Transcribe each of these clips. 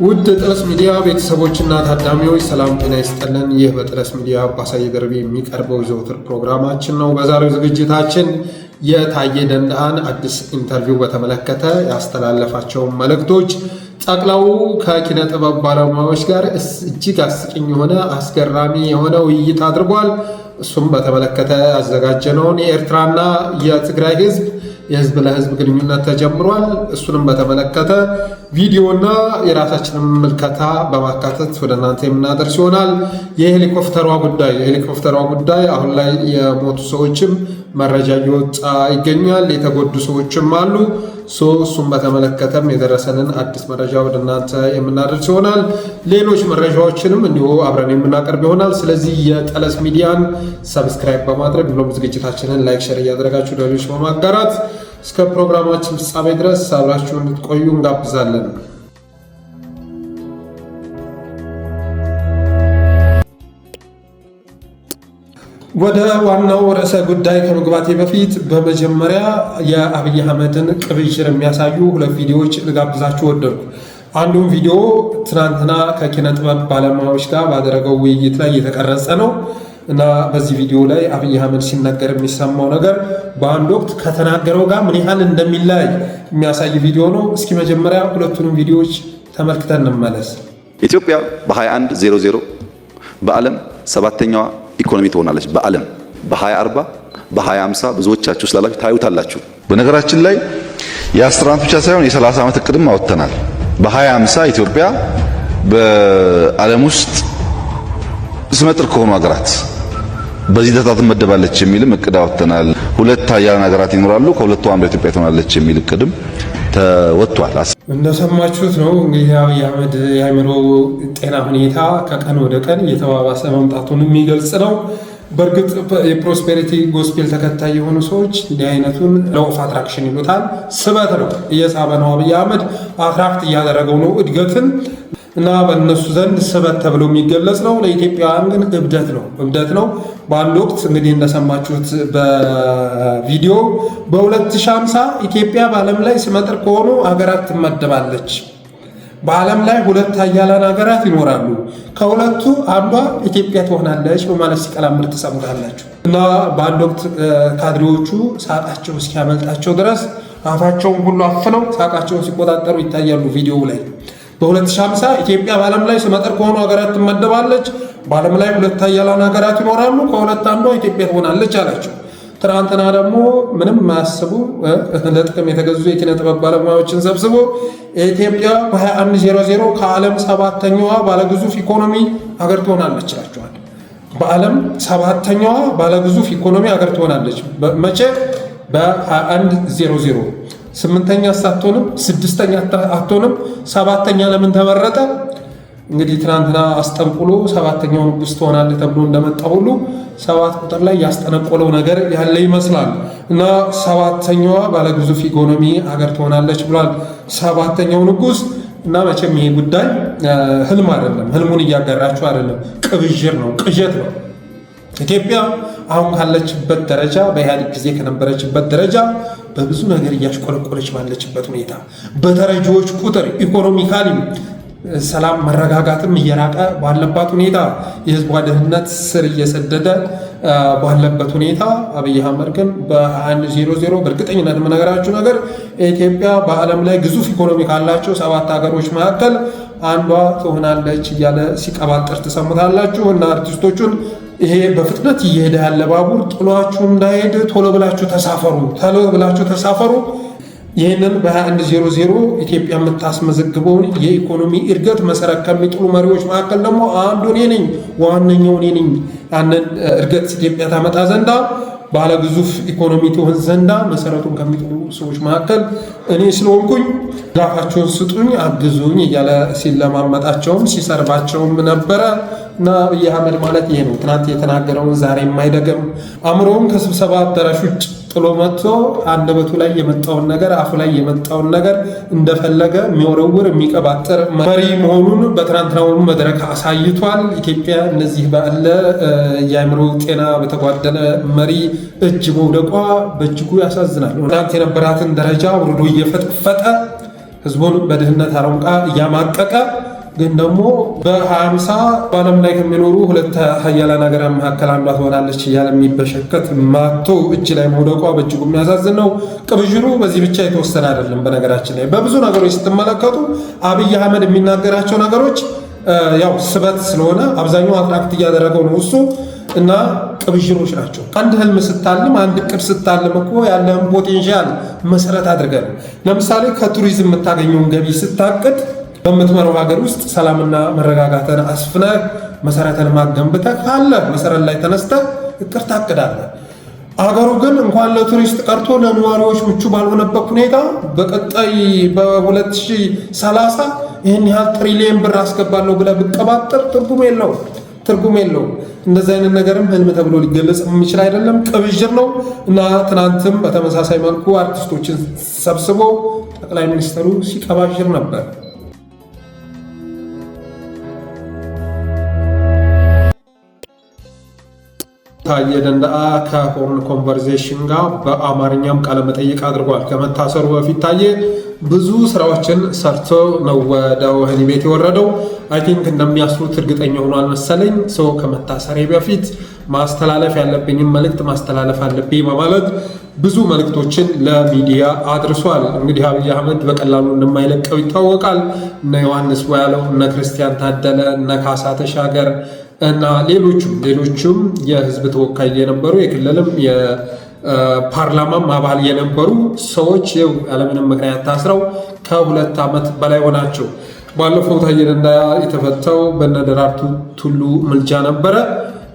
ውድ ጥለስ ሚዲያ ቤተሰቦችና ታዳሚዎች ሰላም ጤና ይስጥልን። ይህ በጥለስ ሚዲያ ባሳየ ደርቤ የሚቀርበው ዘውትር ፕሮግራማችን ነው። በዛሬው ዝግጅታችን የታየ ደንደአን አዲስ ኢንተርቪው በተመለከተ ያስተላለፋቸውን መልእክቶች ጠቅላው ከኪነ ጥበብ ባለሙያዎች ጋር እጅግ አስቂኝ የሆነ አስገራሚ የሆነ ውይይት አድርጓል። እሱም በተመለከተ ያዘጋጀነውን የኤርትራና የትግራይ የህዝብ ለህዝብ ግንኙነት ተጀምሯል። እሱንም በተመለከተ ቪዲዮና የራሳችንን ምልከታ በማካተት ወደ እናንተ የምናደርስ ይሆናል። የሄሊኮፕተሯ ጉዳይ አሁን ላይ የሞቱ ሰዎችም መረጃ እየወጣ ይገኛል። የተጎዱ ሰዎችም አሉ። እሱም በተመለከተም የደረሰንን አዲስ መረጃ ወደ እናንተ የምናደርስ ይሆናል። ሌሎች መረጃዎችንም እንዲሁ አብረን የምናቀርብ ይሆናል። ስለዚህ የጠለስ ሚዲያን ሰብስክራይብ በማድረግ ብሎም ዝግጅታችንን ላይክ፣ ሸር እያደረጋችሁ ለሌሎች በማጋራት እስከ ፕሮግራማችን ፍጻሜ ድረስ አብራችሁ እንድትቆዩ እንጋብዛለን። ወደ ዋናው ርዕሰ ጉዳይ ከመግባቴ በፊት በመጀመሪያ የአብይ አህመድን ቅብዥር የሚያሳዩ ሁለት ቪዲዮዎች ልጋብዛችሁ ወደድኩ። አንዱን ቪዲዮ ትናንትና ከኪነ ጥበብ ባለሙያዎች ጋር ባደረገው ውይይት ላይ የተቀረጸ ነው እና በዚህ ቪዲዮ ላይ አብይ አህመድ ሲናገር የሚሰማው ነገር በአንድ ወቅት ከተናገረው ጋር ምን ያህል እንደሚለያይ የሚያሳይ ቪዲዮ ነው። እስኪ መጀመሪያ ሁለቱንም ቪዲዮዎች ተመልክተን እንመለስ። ኢትዮጵያ በ2100 በዓለም ሰባተኛዋ ኢኮኖሚ ትሆናለች። በዓለም በ2040 በ2050 ብዙዎቻችሁ ስላላችሁ ታዩታላችሁ። በነገራችን ላይ የ10 ዓመት ብቻ ሳይሆን የ30 ዓመት እቅድም አወጥተናል። በ2050 ኢትዮጵያ በዓለም ውስጥ ስመጥር ከሆኑ ሀገራት በዚህ ደረጃ ትመደባለች የሚልም እቅድ አወጥተናል። ሁለት ሀያላን ሀገራት ይኖራሉ፣ ከሁለቱ አንዷ ኢትዮጵያ ትሆናለች የሚል እቅድም ተወጥቷል። እንደሰማችሁት ነው እንግዲህ አብይ አህመድ የአእምሮ ጤና ሁኔታ ከቀን ወደ ቀን እየተባባሰ መምጣቱን የሚገልጽ ነው። በእርግጥ የፕሮስፔሪቲ ጎስፔል ተከታይ የሆኑ ሰዎች እንዲህ አይነቱን ሎው ኦፍ አትራክሽን ይሉታል። ስበት ነው፣ እየሳበ ነው። አብይ አህመድ አትራክት እያደረገው ነው እድገትን እና በእነሱ ዘንድ ስበት ተብሎ የሚገለጽ ነው። ለኢትዮጵያውያን ግን እብደት ነው። በአንድ ወቅት እንግዲህ እንደሰማችሁት በቪዲዮ በ2050 ኢትዮጵያ በዓለም ላይ ስመጥር ከሆኑ ሀገራት ትመደባለች። በዓለም ላይ ሁለት ሀያላን ሀገራት ይኖራሉ፣ ከሁለቱ አንዷ ኢትዮጵያ ትሆናለች በማለት ሲቀላምር ትሰሙታላችሁ። እና በአንድ ወቅት ካድሬዎቹ ሳቃቸው እስኪያመልጣቸው ድረስ አፋቸውን ሁሉ አፍነው ሳቃቸውን ሲቆጣጠሩ ይታያሉ ቪዲዮው ላይ። በ2050 ኢትዮጵያ በዓለም ላይ ስመጥር ከሆኑ ሀገራት ትመደባለች። በዓለም ላይ ሁለት ሀያላን ሀገራት ይኖራሉ፣ ከሁለት አንዷ ኢትዮጵያ ትሆናለች አላቸው። ትናንትና ደግሞ ምንም ማያስቡ ለጥቅም የተገዙ የኪነ ጥበብ ባለሙያዎችን ሰብስቦ ኢትዮጵያ በ2100 ከዓለም ሰባተኛዋ ባለግዙፍ ኢኮኖሚ ሀገር ትሆናለች ይላቸዋል። በዓለም ሰባተኛዋ ባለግዙፍ ኢኮኖሚ ሀገር ትሆናለች መቼ? በ2100 ስምንተኛ አትሆንም፣ ስድስተኛ አትሆንም፣ ሰባተኛ ለምን ተመረጠ? እንግዲህ ትናንትና አስጠንቁሎ ሰባተኛው ንጉስ ትሆናለህ ተብሎ እንደመጣ ሁሉ 7 ቁጥር ላይ ያስጠነቆለው ነገር ያለ ይመስላል እና ሰባተኛዋ ባለግዙፍ ኢኮኖሚ ሀገር ትሆናለች ብሏል ሰባተኛው ንጉስ። እና መቼም ይሄ ጉዳይ ህልም አይደለም፣ ህልሙን እያገራችሁ አይደለም፣ ቅብዥር ነው፣ ቅዠት ነው። ኢትዮጵያ አሁን ካለችበት ደረጃ በኢህአዴግ ጊዜ ከነበረችበት ደረጃ በብዙ ነገር እያሽቆለቆለች ባለችበት ሁኔታ በተረጂዎች ቁጥር ኢኮኖሚካሊ ሰላም መረጋጋትም እየራቀ ባለባት ሁኔታ የህዝቧ ደህንነት ስር እየሰደደ ባለበት ሁኔታ አብይ አህመድ ግን በ2100 በእርግጠኝነት የምነግራችሁ ነገር ኢትዮጵያ በዓለም ላይ ግዙፍ ኢኮኖሚ ካላቸው 7 ሀገሮች መካከል አንዷ ትሆናለች እያለ ሲቀባጥር ትሰሙታላችሁ። እና አርቲስቶቹን ይሄ በፍጥነት እየሄደ ያለ ባቡር ጥሏችሁ እንዳይሄድ ቶሎ ብላችሁ ተሳፈሩ። ይህንን በ2100 ኢትዮጵያ የምታስመዘግበውን የኢኮኖሚ እድገት መሰረት ከሚጥሉ መሪዎች መካከል ደግሞ አንዱ እኔ ነኝ፣ ዋነኛው እኔ ነኝ። ያንን እድገት ኢትዮጵያ ታመጣ ዘንዳ ባለግዙፍ ኢኮኖሚ ትሆን ዘንዳ መሰረቱን ከሚጥሉ ሰዎች መካከል እኔ ስለሆንኩኝ ድጋፋቸውን ስጡኝ፣ አግዙኝ እያለ ሲለማመጣቸውም ሲሰርባቸውም ነበረ። እና አብይ አህመድ ማለት ይሄ ነው። ትናንት የተናገረውን ዛሬ የማይደገም አእምሮውን ከስብሰባ አዳራሽ ውጭ ጥሎ መጥቶ አንደበቱ ላይ የመጣውን ነገር አፉ ላይ የመጣውን ነገር እንደፈለገ የሚወረውር የሚቀባጥር መሪ መሆኑን በትናንትናው መድረክ አሳይቷል። ኢትዮጵያ እነዚህ ባለ የአእምሮ ጤና በተጓደለ መሪ እጅ መውደቋ በእጅጉ ያሳዝናል። ትናንት የነበራትን ደረጃ ወርዶ እየፈጠፈጠ ህዝቡን በድህነት አረንቋ እያማቀቀ ግን ደግሞ በ2050 በዓለም ላይ ከሚኖሩ ሁለት ሀያላን ሀገራት መካከል አንዷ ትሆናለች እያለ የሚበሸከት ማቶ እጅ ላይ መውደቋ በእጅጉ የሚያሳዝን ነው። ቅብዥሩ በዚህ ብቻ የተወሰነ አይደለም። በነገራችን ላይ በብዙ ነገሮች ስትመለከቱ አብይ አህመድ የሚናገራቸው ነገሮች ያው ስበት ስለሆነ አብዛኛው አትራክት እያደረገው ነው እሱ እና ቅብዥሮች ናቸው። አንድ ህልም ስታልም አንድ እቅድ ስታልም እኮ ያለህን ፖቴንሻል መሰረት አድርገን ለምሳሌ ከቱሪዝም የምታገኘውን ገቢ ስታቅድ በምትመራው ሀገር ውስጥ ሰላምና መረጋጋትን አስፍነህ መሰረተ ልማት ገንብተህ ካለ መሰረት ላይ ተነስተህ እቅድ ታቅዳለህ። አገሩ ግን እንኳን ለቱሪስት ቀርቶ ለነዋሪዎች ምቹ ባልሆነበት ሁኔታ በቀጣይ በ2030 ይህን ያህል ትሪሊየን ብር አስገባለሁ ብለህ ብትቀባጥር ትርጉም የለውም። እንደዚህ አይነት ነገርም ህልም ተብሎ ሊገለጽ የሚችል አይደለም፣ ቅብዥር ነው እና ትናንትም በተመሳሳይ መልኩ አርቲስቶችን ሰብስቦ ጠቅላይ ሚኒስትሩ ሲቀባዥር ነበር። ታዬ ደንደአ ከሆርን ኮንቨርሴሽን ጋር በአማርኛም ቃለ መጠይቅ አድርጓል። ከመታሰሩ በፊት ታዬ ብዙ ስራዎችን ሰርቶ ነው ወደ ወህኒ ቤት የወረደው። አይ ቲንክ እንደሚያስሩት እርግጠኛ ሆኗል መሰለኝ። ሰው ከመታሰሬ በፊት ማስተላለፍ ያለብኝም መልእክት ማስተላለፍ አለብኝ በማለት ብዙ መልእክቶችን ለሚዲያ አድርሷል። እንግዲህ አብይ አህመድ በቀላሉ እንደማይለቀው ይታወቃል። እነ ዮሐንስ ቦያለው፣ እነ ክርስቲያን ታደለ፣ እነ ካሳ ተሻገር እና ሌሎቹም የህዝብ ተወካይ የነበሩ የክልልም የፓርላማም አባል የነበሩ ሰዎች ያለምንም ምክንያት ታስረው ከ2 ዓመት በላይ ሆናቸው። ባለፈው ታዬ ደንደአ የተፈታው በነ ደራርቱ ቱሉ ምልጃ ነበረ።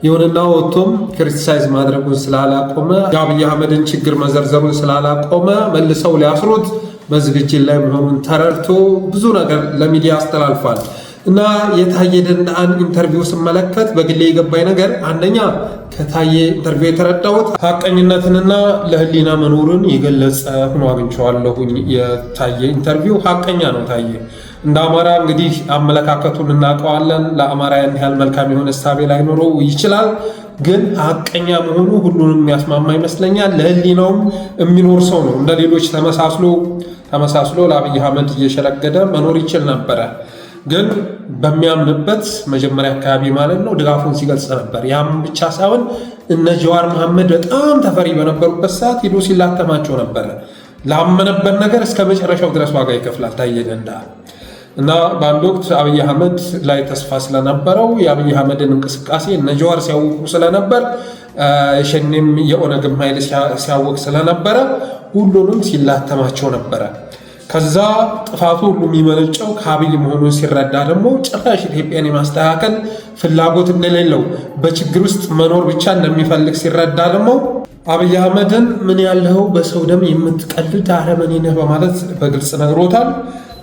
ይሁንና ወጥቶም ክሪቲሳይዝ ማድረጉን ስላላቆመ የአብይ አህመድን ችግር መዘርዘሩን ስላላቆመ መልሰው ሊያስሩት በዝግጅት ላይ መሆኑን ተረድቶ ብዙ ነገር ለሚዲያ አስተላልፏል። እና የታዬ ደንደአን ኢንተርቪው ስመለከት በግሌ የገባኝ ነገር አንደኛ ከታዬ ኢንተርቪው የተረዳሁት ሀቀኝነትንና ለህሊና መኖርን የገለጸ ሆኖ አግኝቼዋለሁኝ። የታዬ ኢንተርቪው ሀቀኛ ነው። ታዬ እንደ አማራ እንግዲህ አመለካከቱን እናውቀዋለን። ለአማራ ያን ያህል መልካም የሆነ እሳቤ ላይኖረው ይችላል፣ ግን ሀቀኛ መሆኑ ሁሉንም የሚያስማማ ይመስለኛል። ለህሊናውም የሚኖር ሰው ነው። እንደ ሌሎች ተመሳስሎ ለአብይ አህመድ እየሸረገደ መኖር ይችል ነበረ። ግን በሚያምንበት መጀመሪያ አካባቢ ማለት ነው ድጋፉን ሲገልጽ ነበር። ያም ብቻ ሳይሆን እነ ጀዋር መሐመድ በጣም ተፈሪ በነበሩበት ሰዓት ሄዶ ሲላተማቸው ነበረ። ላመነበት ነገር እስከ መጨረሻው ድረስ ዋጋ ይከፍላል ታዬ ደንደአ እና በአንድ ወቅት አብይ አህመድ ላይ ተስፋ ስለነበረው የአብይ አህመድን እንቅስቃሴ እነ ጀዋር ሲያውቁ ስለነበር የሸኔም የኦነግም ኃይል ሲያወቅ ስለነበረ ሁሉንም ሲላተማቸው ነበረ። ከዛ ጥፋቱ ሁሉ የሚመነጨው ከአብይ መሆኑን ሲረዳ ደግሞ ጭራሽ ኢትዮጵያን የማስተካከል ፍላጎት እንደሌለው በችግር ውስጥ መኖር ብቻ እንደሚፈልግ ሲረዳ ደግሞ አብይ አህመድን ምን ያለው በሰው ደም የምትቀልድ አረመኔ ነህ በማለት በግልጽ ነግሮታል።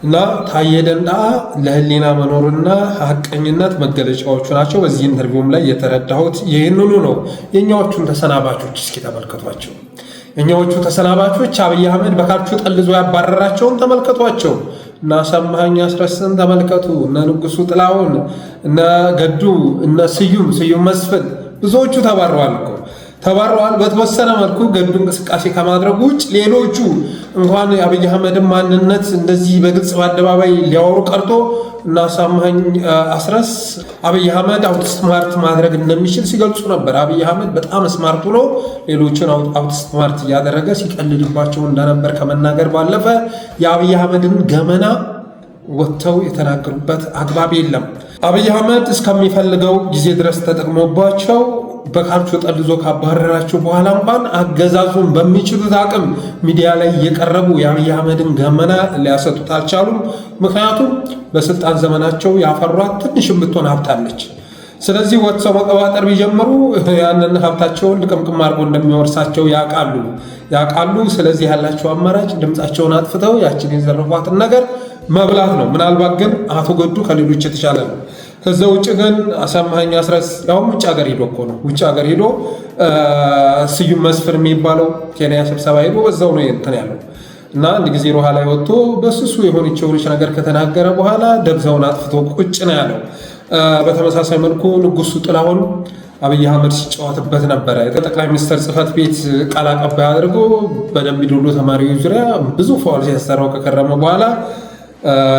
እና ታዬ ደንደአ ለህሊና መኖርና ሀቀኝነት መገለጫዎቹ ናቸው። በዚህ ኢንተርቪውም ላይ የተረዳሁት ይህንኑ ነው። የኛዎቹን ተሰናባቾች እስኪ ተመልከቷቸው። እኛዎቹ ተሰናባቾች አብይ አህመድ በካርቹ ጠልዞ ያባረራቸውን ተመልከቷቸው። እና ሰማኸኝ አስረስን ተመልከቱ። እነ ንጉሱ ጥላሁን፣ እነ ገዱ፣ እነ ስዩም መስፍን ብዙዎቹ ተባረዋል። በተወሰነ መልኩ ገዱ እንቅስቃሴ ከማድረግ ውጭ ሌሎቹ እንኳን የአብይ አህመድን ማንነት እንደዚህ በግልጽ በአደባባይ ሊያወሩ ቀርቶ እና ሰማኸኝ አስረስ አብይ አህመድ አውት ስማርት ማድረግ እንደሚችል ሲገልጹ ነበር። አብይ አህመድ በጣም ስማርት ሆኖ ሌሎችን አውት ስማርት እያደረገ ሲቀልድባቸው እንደነበር ከመናገር ባለፈ የአብይ አህመድን ገመና ወጥተው የተናገሩበት አግባብ የለም። አብይ አህመድ እስከሚፈልገው ጊዜ ድረስ ተጠቅሞባቸው በካርቾ ጠልዞ ካባረራቸው በኋላ እንኳን አገዛዙን በሚችሉት አቅም ሚዲያ ላይ እየቀረቡ የአብይ አህመድን ገመና ሊያሰጡት አልቻሉም። ምክንያቱም በስልጣን ዘመናቸው ያፈሯት ትንሽም ብትሆን ሀብታለች። ስለዚህ ወጥተው መቀባጠር ቢጀምሩ ያንን ሀብታቸውን ልቅምቅም አድርጎ እንደሚወርሳቸው ያውቃሉ። ስለዚህ ያላቸው አማራጭ ድምፃቸውን አጥፍተው ያችን የዘረፏትን ነገር መብላት ነው። ምናልባት ግን አቶ ገዱ ከሌሎች የተሻለ ነው። ከዛ ውጭ ግን ሰማኸኝ አስረስ ያውም ውጭ ሀገር ሄዶ ስዩም መስፍን የሚባለው ኬንያ ስብሰባ ሄዶ በዛው ነው እንትን ያለው እና አንድ ጊዜ ሮሃ ላይ ወጥቶ በስሱ የሆነች ነገር ከተናገረ በኋላ ደብዛውን አጥፍቶ ቁጭ ነው ያለው። በተመሳሳይ መልኩ ንጉሱ ጥላሁን አብይ አህመድ ሲጫወትበት ነበረ። የጠቅላይ ሚኒስትር ጽህፈት ቤት ቃል አቀባይ አድርጎ በደምቢ ዶሎ ተማሪዎች ዙሪያ ብዙ ፋውል ሲያሰራው ከከረመ በኋላ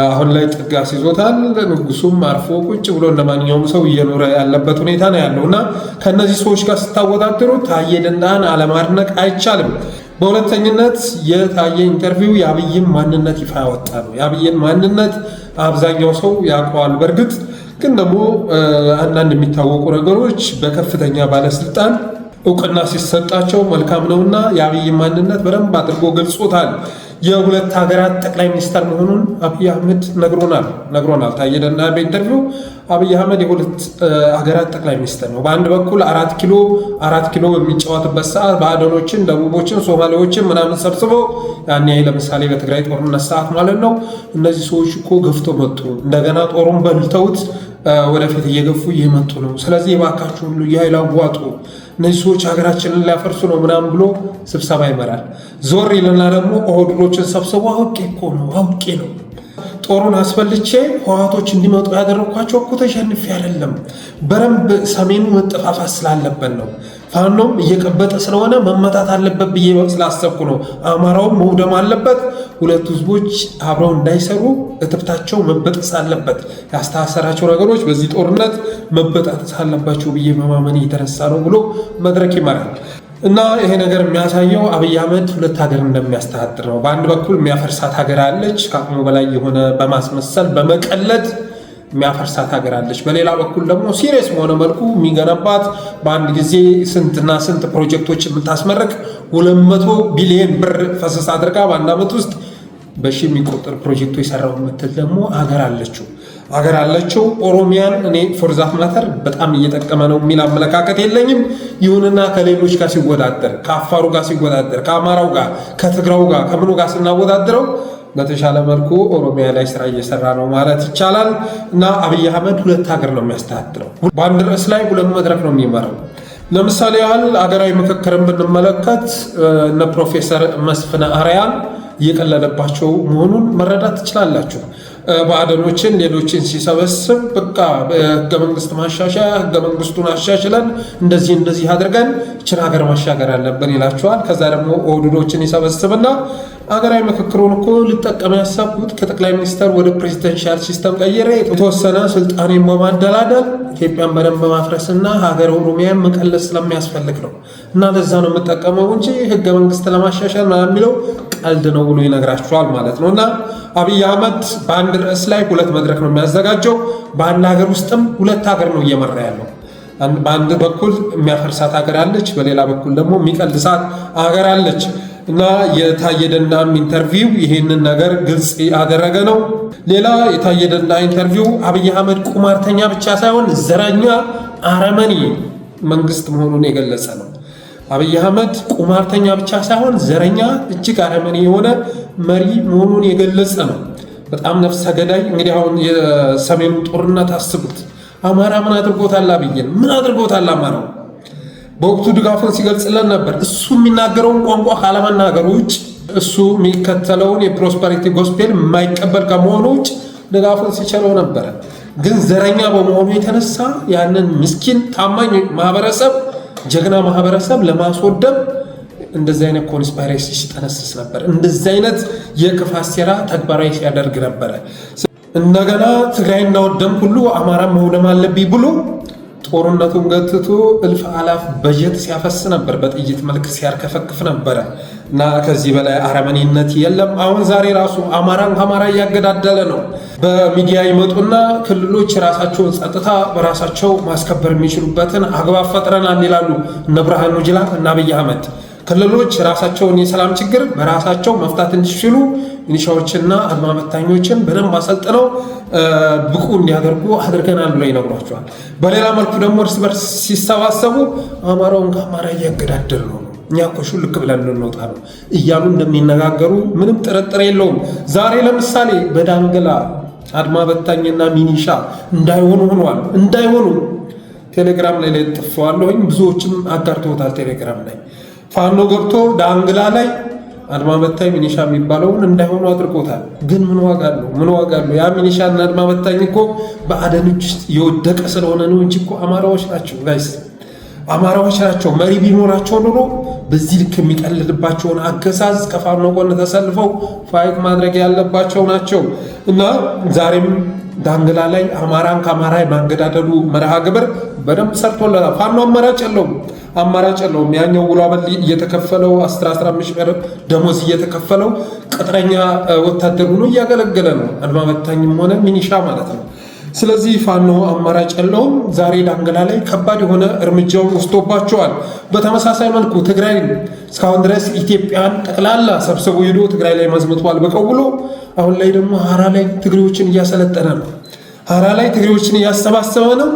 አሁን ላይ ጥጋ ሲዞታል። ንጉሱም አርፎ ቁጭ ብሎ እንደማንኛውም ሰው እየኖረ ያለበት ሁኔታ ነው ያለውና ከነዚህ ሰዎች ጋር ስታወዳደሩ ታዬ ደንዳን አለማድነቅ አይቻልም። በሁለተኝነት የታየ ኢንተርቪው የአብይን ማንነት ይፋ ያወጣ ነው። የአብይን ማንነት አብዛኛው ሰው ያውቀዋል። በእርግጥ ግን ደግሞ አንዳንድ የሚታወቁ ነገሮች በከፍተኛ ባለስልጣን እውቅና ሲሰጣቸው መልካም ነውና የአብይን ማንነት በደንብ አድርጎ ገልጾታል። የሁለት ሀገራት ጠቅላይ ሚኒስትር መሆኑን አብይ አህመድ ነግሮናል። ታዬ ደንዳ በኢንተርቪው አብይ አህመድ የሁለት ሀገራት ጠቅላይ ሚኒስትር ነው። በአንድ በኩል አራት ኪሎ በሚጫወትበት ሰዓት ባዕዳኖችን፣ ደቡቦችን፣ ሶማሌዎችን ምናምን ሰብስበው ያኔ ለምሳሌ በትግራይ ጦርነት ሰዓት ማለት ነው። እነዚህ ሰዎች እኮ ገፍቶ መጡ፣ እንደገና ጦሩን በልተውት ወደፊት እየገፉ እየመጡ ነው። ስለዚህ የባካችሁ ሁሉ የኃይል አዋጡ፣ እነዚህ ሰዎች ሀገራችንን ሊያፈርሱ ነው ምናምን ብሎ ስብሰባ ይመራል። ዞር ይልና ደግሞ ኦህዴዶችን ሰብስቦ አውቄ ነው ጦሩን አስፈልቼ ህወሓቶች እንዲመጡ ያደረኳቸው እኮ ተሸንፌ አይደለም፣ በረምብ ሰሜኑ መጠፋፋት ስላለበት ነው። ፋኖም እየቀበጠ ስለሆነ መመታት አለበት ብዬ ስላሰብኩ ነው። አማራውም መውደም አለበት፣ ሁለቱ ህዝቦች አብረው እንዳይሰሩ እትብታቸው መበጠስ አለበት፣ ያስተሳሰራቸው ነገሮች በዚህ ጦርነት መበጣጠስ አለባቸው ብዬ በማመን የተነሳ ነው ብሎ መድረክ ይመራል። እና ይሄ ነገር የሚያሳየው አብይ አህመድ ሁለት ሀገር እንደሚያስተዳድር ነው። በአንድ በኩል የሚያፈርሳት ሀገር አለች፣ ከአቅሙ በላይ የሆነ በማስመሰል በመቀለድ የሚያፈርሳት ሀገር አለች። በሌላ በኩል ደግሞ ሲሪየስ በሆነ መልኩ የሚገነባት በአንድ ጊዜ ስንትና ስንት ፕሮጀክቶች የምታስመርቅ 200 ቢሊዮን ብር ፈሰስ አድርጋ በአንድ ዓመት ውስጥ በሺ የሚቆጠር ፕሮጀክቶች የሰራው የምትል ደግሞ ሀገር አለችው። ኦሮሚያን እኔ ፎርዛት ማተር በጣም እየጠቀመ ነው የሚል አመለካከት የለኝም። ይሁንና ከሌሎች ጋር ሲወዳደር፣ ከአፋሩ ጋር ሲወዳደር፣ ከአማራው ጋር፣ ከትግራው ጋር፣ ከምኑ ጋር ስናወዳደረው በተሻለ መልኩ ኦሮሚያ ላይ ስራ እየሰራ ነው ማለት ይቻላል። እና አብይ አህመድ ሁለት ሀገር ነው የሚያስተዳድረው። በአንድ ርዕስ ላይ ሁለት መድረክ ነው የሚመራው። ለምሳሌ ያህል ሀገራዊ ምክክርን ብንመለከት እነ ፕሮፌሰር መስፍን አርያን እየቀለለባቸው መሆኑን መረዳት ትችላላችሁ። ባዕዳኖችን ሌሎችን ሲሰበስብ በቃ ህገ መንግስት ማሻሻያ ህገ መንግስቱን አሻሽለን እንደዚህ አድርገን እችን ሀገር ማሻገር አለብን ይላቸዋል። ከዛ ደግሞ ኦህዴዶችን ይሰበስብና ሀገራዊ ምክክሩን እኮ ልጠቀም ያሰብኩት ከጠቅላይ ሚኒስተር ወደ ፕሬዚደንሻል ሲስተም ቀይሬ የተወሰነ ስልጣኔን በማደላደል ኢትዮጵያን በደንብ በማፍረስና ሀገር ኦሮሚያን መቀለስ ስለሚያስፈልግ ነው እና ለዛ ነው የምጠቀመው እንጂ ህገ መንግስት ለማሻሻል ምናምን የሚለው ቀልድ ነው ብሎ ይነግራቸዋል ማለት ነው። እና አብይ አህመድ በአንድ ርዕስ ላይ ሁለት መድረክ ነው የሚያዘጋጀው። በአንድ ሀገር ውስጥም ሁለት ሀገር ነው እየመራ ያለው። በአንድ በኩል የሚያፈርሳት ሀገር አለች፣ በሌላ በኩል ደግሞ የሚቀልሳት ሀገር አለች። እና የታየ ደንዳም ኢንተርቪው ይሄንን ነገር ግልጽ ያደረገ ነው። ሌላ የታየ ደንዳ ኢንተርቪው አብይ አህመድ ቁማርተኛ ብቻ ሳይሆን ዘረኛ አረመኔ መንግስት መሆኑን የገለጸ ነው። አብይ አህመድ ቁማርተኛ ብቻ ሳይሆን ዘረኛ እጅግ አረመኔ የሆነ መሪ መሆኑን የገለጸ ነው። በጣም ነፍሰ ገዳይ። እንግዲህ አሁን የሰሜኑ ጦርነት አስቡት። አማራ ምን አድርጎታል? አብይን ምን አድርጎታል? አማራው በወቅቱ ድጋፉን ሲገልጽለን ነበር። እሱ የሚናገረውን ቋንቋ ካለመናገሩ ውጭ፣ እሱ የሚከተለውን የፕሮስፐሪቲ ጎስፔል የማይቀበል ከመሆኑ ውጭ ድጋፉን ሲቸለው ነበረ። ግን ዘረኛ በመሆኑ የተነሳ ያንን ምስኪን ታማኝ ማህበረሰብ፣ ጀግና ማህበረሰብ ለማስወደብ እንደዚህ አይነት ኮንስፓይሬሲ ሲጠነስስ ነበር። እንደዚህ አይነት የክፋት ሴራ ተግባራዊ ሲያደርግ ነበረ። እንደገና ትግራይ እናወደም ሁሉ አማራ መውደም አለብኝ ብሎ ጦርነቱን ገትቶ እልፍ አላፍ በጀት ሲያፈስ ነበር፣ በጥይት መልክ ሲያርከፈክፍ ነበረ። እና ከዚህ በላይ አረመኔነት የለም። አሁን ዛሬ ራሱ አማራን ከአማራ እያገዳደለ ነው። በሚዲያ ይመጡና ክልሎች የራሳቸውን ጸጥታ በራሳቸው ማስከበር የሚችሉበትን አግባብ ፈጥረናል ይላሉ እነ ብርሃኑ ጁላ እና አብይ አህመድ። ክልሎች ራሳቸውን የሰላም ችግር በራሳቸው መፍታት እንዲችሉ ሚሊሻዎችና አድማ በታኞችን በደንብ አሰልጥነው ብቁ እንዲያደርጉ አድርገናል ብለው ይነግሯቸዋል። በሌላ መልኩ ደግሞ እርስ በርስ ሲሰባሰቡ አማራውን ከአማራ እያገዳደል ነው፣ እኛ እኮ ሹልክ ብለን እንወጣ ነው እያሉ እንደሚነጋገሩ ምንም ጥርጥር የለውም። ዛሬ ለምሳሌ በዳንግላ አድማ በታኝና ሚኒሻ እንዳይሆኑ ሆኗል። እንዳይሆኑ ቴሌግራም ላይ ጥፈዋለሁኝ፣ ብዙዎችም አጋርተውታል። ቴሌግራም ላይ ፋኖ ገብቶ ዳንግላ ላይ አድማ በታኝ ሚኒሻ የሚባለውን እንዳይሆኑ አድርጎታል። ግን ምን ዋጋ አለው? ያ ሚኒሻና አድማ በታኝ እኮ በአደን እጅ ውስጥ የወደቀ ስለሆነ ነው እንጂ እኮ አማራዎች ናቸው ጋይስ። አማራዎች ናቸው። መሪ ቢኖራቸው ኑሮ በዚህ ልክ የሚቀልድባቸውን አገዛዝ ከፋኖ ጎን ተሰልፈው ፋይት ማድረግ ያለባቸው ናቸው እና ዛሬም ዳንግላ ላይ አማራን ከአማራ የማገዳደሉ መርሃ ግብር በደንብ ሰርቶለታል። ፋኖ አማራጭ የለውም። ያኛው ውሎ አበል እየተከፈለው 15 ብር ደሞዝ እየተከፈለው ቅጥረኛ ወታደር ሆኖ እያገለገለ ነው። አድማ በታኝም ሆነ ሚኒሻ ማለት ነው። ስለዚህ ፋኖ አማራጭ የለውም። ዛሬ ዳንግላ ላይ ከባድ የሆነ እርምጃው ወስዶባቸዋል። በተመሳሳይ መልኩ ትግራይ እስካሁን ድረስ ኢትዮጵያን ጠቅላላ ሰብስቦ ሄዶ ትግራይ ላይ መዝምቷል በቀውሎ። አሁን ላይ ደግሞ ሀራ ላይ ትግሬዎችን እያሰለጠነ ነው። ሀራ ላይ ትግሬዎችን እያሰባሰበ ነው።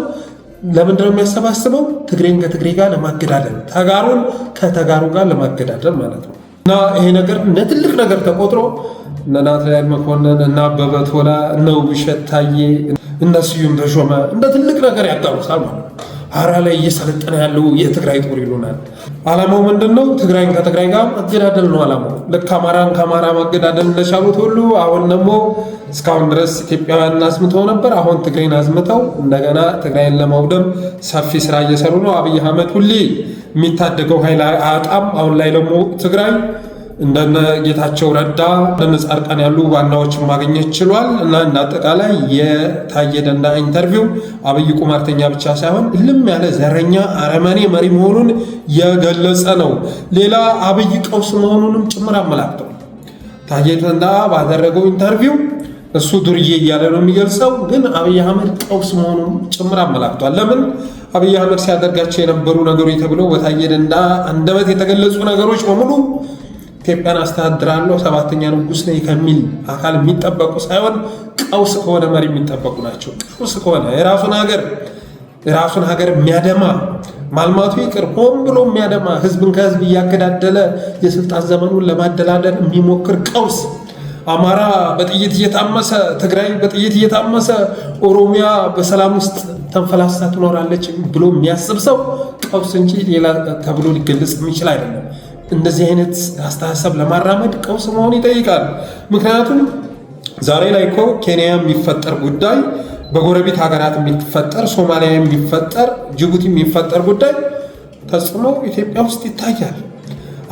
ለምንድነው የሚያሰባስበው? ትግሬን ከትግሬ ጋር ለማገዳደል፣ ተጋሩን ከተጋሩ ጋር ለማገዳደል ማለት ነው። እና ይሄ ነገር እንደ ትልቅ ነገር ተቆጥሮ እነ ናትናኤል መኮንን እና አበበ ቶላ እነ ውብሸት ታዬ እነ ስዩም ተሾመ እንደ ትልቅ ነገር ያጋሩታል ማለት ነው። ሀራ ላይ እየሰለጠነ ያለው የትግራይ ጦር ይሉናል። ዓላማው ምንድነው? ትግራይን ከትግራይ ጋር ማገዳደል ነው ዓላማው። ልክ አማራን ከአማራ ማገዳደል እንደቻሉት ሁሉ አሁን ደግሞ እስካሁን ድረስ ኢትዮጵያውያን አዝምተው ነበር። አሁን ትግሬን አዝምተው እንደገና ትግራይን ለማውደም ሰፊ ስራ እየሰሩ ነው። አብይ አህመድ ሁሌ የሚታደገው ኃይል አያጣም። አሁን ላይ ደግሞ ትግራይ እንደነ ጌታቸው ረዳ እንደነ ጻድቃን ያሉ ዋናዎችን ማግኘት ችሏል። እና እንዳጠቃላይ የታየ ደንደዓ ኢንተርቪው አብይ ቁማርተኛ ብቻ ሳይሆን እልም ያለ ዘረኛ አረመኔ መሪ መሆኑን የገለጸ ነው። ሌላ አብይ ቀውስ መሆኑንም ጭምር አመላክተው ታየ ደንደዓ ባደረገው ኢንተርቪው እሱ ዱርዬ እያለ ነው የሚገልጸው፣ ግን አብይ አህመድ ቀውስ መሆኑን ጭምር አመላክቷል። ለምን አብይ አህመድ ሲያደርጋቸው የነበሩ ነገሮች ተብለው በታየ ደንደዓ አንደበት የተገለጹ ነገሮች በሙሉ ኢትዮጵያን አስተዳድራለሁ 7ኛ ንጉስ ነኝ ከሚል አካል የሚጠበቁ ሳይሆን ቀውስ ከሆነ መሪ የሚጠበቁ ናቸው። ቀውስ ከሆነ የራሱን ሀገር የሚያደማ ማልማቱ ይቅር ሆን ብሎ የሚያደማ ህዝብን ከህዝብ እያገዳደለ የስልጣን ዘመኑን ለማደላደል የሚሞክር ቀውስ፣ አማራ በጥይት እየታመሰ ትግራይ በጥይት እየታመሰ ኦሮሚያ በሰላም ውስጥ ተንፈላሳ ትኖራለች ብሎ የሚያስብ ሰው ቀውስ እንጂ ሌላ ተብሎ ሊገለጽ የሚችል አይደለም። እንደዚህ አይነት አስተሳሰብ ለማራመድ ቀውስ መሆን ይጠይቃል። ምክንያቱም ዛሬ ላይ እኮ ኬንያ የሚፈጠር ጉዳይ፣ በጎረቤት ሀገራት የሚፈጠር፣ ሶማሊያ የሚፈጠር፣ ጅቡቲ የሚፈጠር ጉዳይ ተጽዕኖ ኢትዮጵያ ውስጥ ይታያል።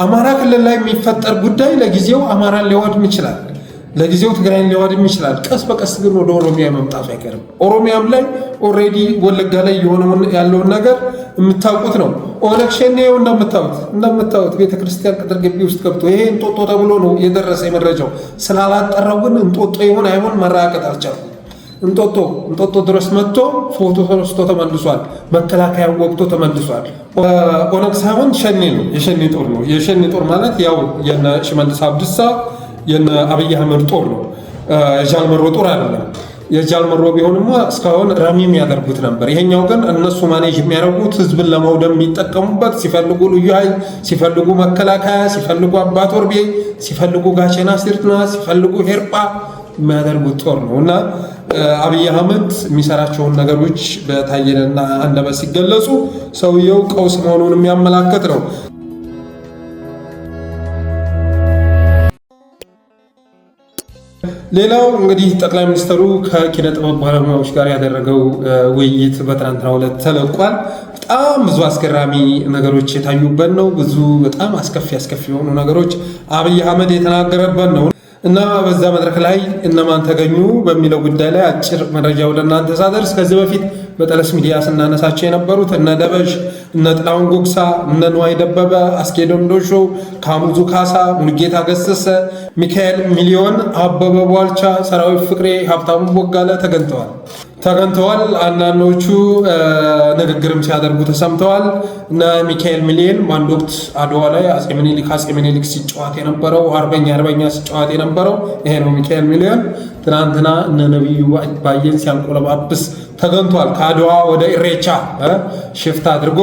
አማራ ክልል ላይ የሚፈጠር ጉዳይ ለጊዜው አማራን ሊያወድም ይችላል፣ ለጊዜው ትግራይን ሊያወድም ይችላል። ቀስ በቀስ ግን ወደ ኦሮሚያ መምጣቱ አይቀርም። ኦሮሚያም ላይ ኦልሬዲ ወለጋ ላይ ያለውን ነገር የምታውቁት ነው። ኦነግ ሸኔው እንደምታውቁት ቤተክርስቲያን ቅጥር ግቢ ውስጥ ገብቶ ይሄ እንጦጦ ተብሎ ነው የደረሰ መረጃው። ስላላጠራው ግን እንጦጦ ይሆን አይሆን መራቀጥ አልቻልኩም። እንጦጦ ድረስ መጥቶ ፎቶ ተነስቶ ተመልሷል። መከላከያ ወቅቶ ተመልሷል። ኦነግ ሳይሆን ሸኔ ነው፣ የሸኔ ጦር ነው። የሸኔ ጦር ማለት ያው የነ ሽመልስ አብዲሳ የነ አብይ አህመድ ጦር ነው፣ የጃልመሮ ጦር አይደለም። የጃልመሮ ቢሆንማ እስካሁን ረሚም ያደርጉት ነበር። ይሄኛው ግን እነሱ ማኔጅ የሚያደርጉት ህዝብን ለማውደም የሚጠቀሙበት፣ ሲፈልጉ ልዩ ኃይል፣ ሲፈልጉ መከላከያ፣ ሲፈልጉ አባ ቶርቤ፣ ሲፈልጉ ጋቸና ሲርትና፣ ሲፈልጉ ሄርጳ የሚያደርጉት ጦር ነው እና አብይ አህመድ የሚሰራቸውን ነገሮች በታየ ደንደዓ አንደበት ሲገለጹ ሰውየው ቀውስ መሆኑን የሚያመላክት ነው። ሌላው እንግዲህ ጠቅላይ ሚኒስትሩ ከኪነ ጥበብ ባለሙያዎች ጋር ያደረገው ውይይት በትናንትናው ዕለት ተለቋል። በጣም ብዙ አስገራሚ ነገሮች የታዩበት ነው። ብዙ በጣም አስከፊ የሆኑ ነገሮች አብይ አህመድ የተናገረበት ነው እና በዛ መድረክ ላይ እነማን ተገኙ በሚለው ጉዳይ ላይ አጭር መረጃ ወደ እናንተ ሳደርስ ከዚህ በፊት በጠለስ ሚዲያ ስናነሳቸው የነበሩት እነ ደበሽ፣ እነ ጥላሁን ጎግሳ፣ እነ ንዋይ ደበበ፣ አስኬዶ ዶሾ፣ ካሙዙ ካሳ፣ ሙሉጌታ ገሰሰ፣ ሚካኤል ሚሊዮን፣ አበበ ቧልቻ፣ ሰራዊት ፍቅሬ፣ ሀብታሙ ቦጋለ ተገኝተዋል። አንዳንዶቹ ንግግርም ሲያደርጉ ተሰምተዋል። እነ ሚካኤል ሚሊዮን በአንድ ወቅት አድዋ ላይ አፄ ምኒልክ ሲጫወት የነበረው አርበኛ ሲጫወት የነበረው ይሄ ነው ሚካኤል ሚሊዮን። ትናንትና እነ ነብዩ ባየን ሲያንቆለባብስ ተገኝቷል። ከአድዋ ወደ ኢሬቻ ሽፍት አድርጎ